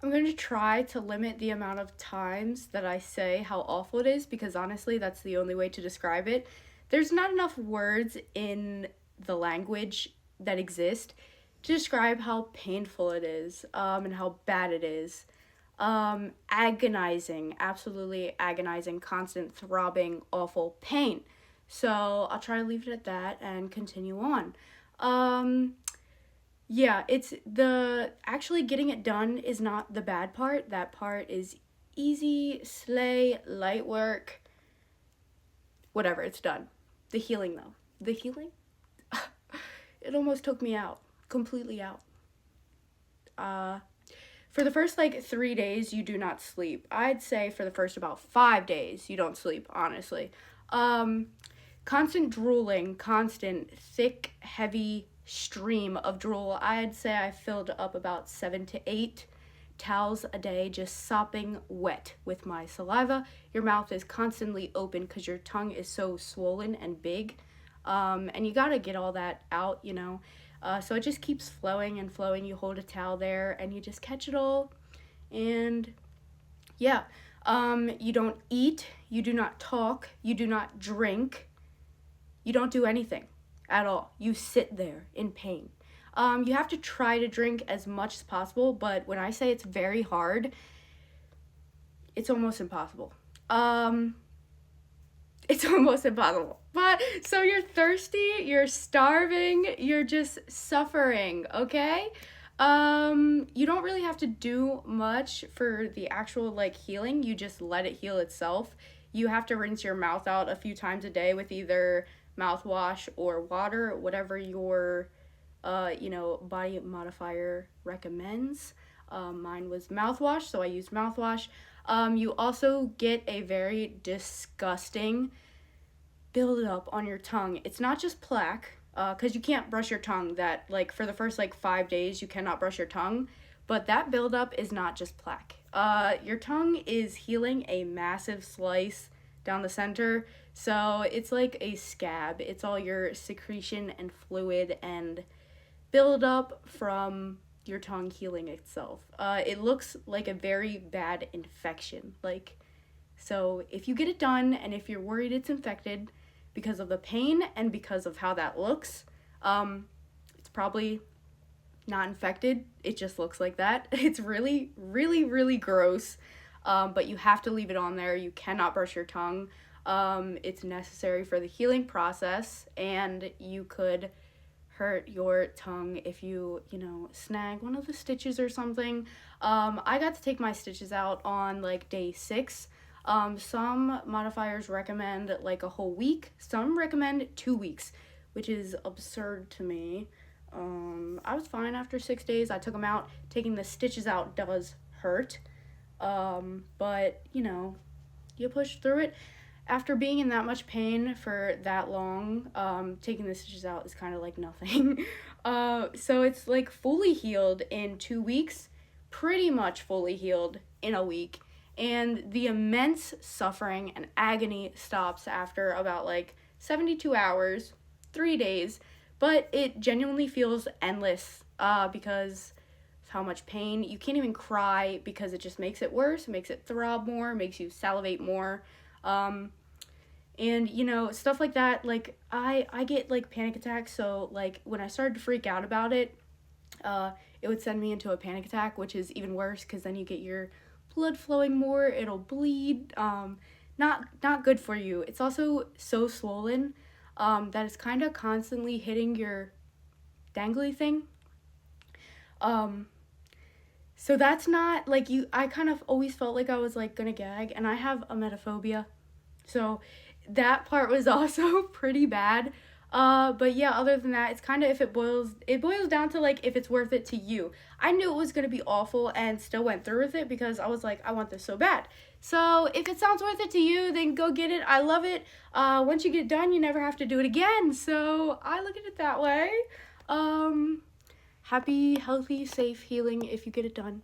I'm going to try to limit the amount of times that I say how awful it is because honestly, that's the only way to describe it. There's not enough words in the language that exist to describe how painful it is, and how bad it is. Agonizing, absolutely agonizing, constant throbbing, awful pain. So I'll try to leave it at that and continue on. Um, yeah, it's the actually getting it done is not the bad part. That part is easy, slay, light work, whatever, it's done. The healing though. The healing? It almost took me out. Completely out. Uh for the first like 3 days you do not sleep. I'd say for the first about 5 days you don't sleep, honestly. Um Constant drooling, constant thick, heavy stream of drool. I'd say I filled up about 7 to 8 towels a day, just sopping wet with my saliva. Your mouth is constantly open because your tongue is so swollen and big. And you gotta get all that out, you know. So it just keeps flowing and flowing. You hold a towel there and you just catch it all. And yeah, you don't eat, you do not talk, you do not drink, you don't do anything at all. You sit there in pain. You have to try to drink as much as possible, but when I say it's very hard, it's almost impossible. It's almost impossible. But so you're thirsty, you're starving, you're just suffering, okay? You don't really have to do much for the actual like healing. You just let it heal itself. You have to rinse your mouth out a few times a day with either mouthwash or water, whatever your body modifier recommends. Mine was mouthwash, so I used mouthwash. You also get a very disgusting buildup on your tongue. It's not just plaque, because you can't brush your tongue. That like for the first like 5 days, you cannot brush your tongue. But that buildup is not just plaque. Your tongue is healing a massive slice down the center, so it's like a scab. It's all your secretion and fluid and buildup from your tongue healing itself. It looks like a very bad infection. Like, so if you get it done and if you're worried it's infected because of the pain and because of how that looks, it's probably not infected. It just looks like that. It's really, really, really gross. But you have to leave it on there. You cannot brush your tongue. It's necessary for the healing process, and you could hurt your tongue if you snag one of the stitches or something. I got to take my stitches out on like day 6. Some modifiers recommend like a whole week. Some recommend 2 weeks, which is absurd to me. I was fine after 6 days. I took them out. Taking the stitches out does hurt. But you push through it. After being in that much pain for that long, taking the stitches out is kind of like nothing. So it's like fully healed in 2 weeks, pretty much fully healed in a week. And the immense suffering and agony stops after about like 72 hours, 3 days. But it genuinely feels endless, because of how much pain. You can't even cry because it just makes it worse. It makes it throb more, makes you salivate more. And stuff like that, like I get like panic attacks, so like when I started to freak out about it, it would send me into a panic attack, which is even worse because then you get your blood flowing more, it'll bleed. Not good for you. It's also so swollen, that it's kind of constantly hitting your dangly thing. So that's not like I kind of always felt like I was like gonna gag, and I have emetophobia, so that part was also pretty bad. But yeah, other than that, it's kind of, if it boils down to like if it's worth it to you. I knew it was gonna be awful and still went through with it because I was like, I want this so bad. So if it sounds worth it to you, then go get it. I love it. Once you get it done, you never have to do it again. So I look at it that way. Happy, healthy, safe healing if you get it done.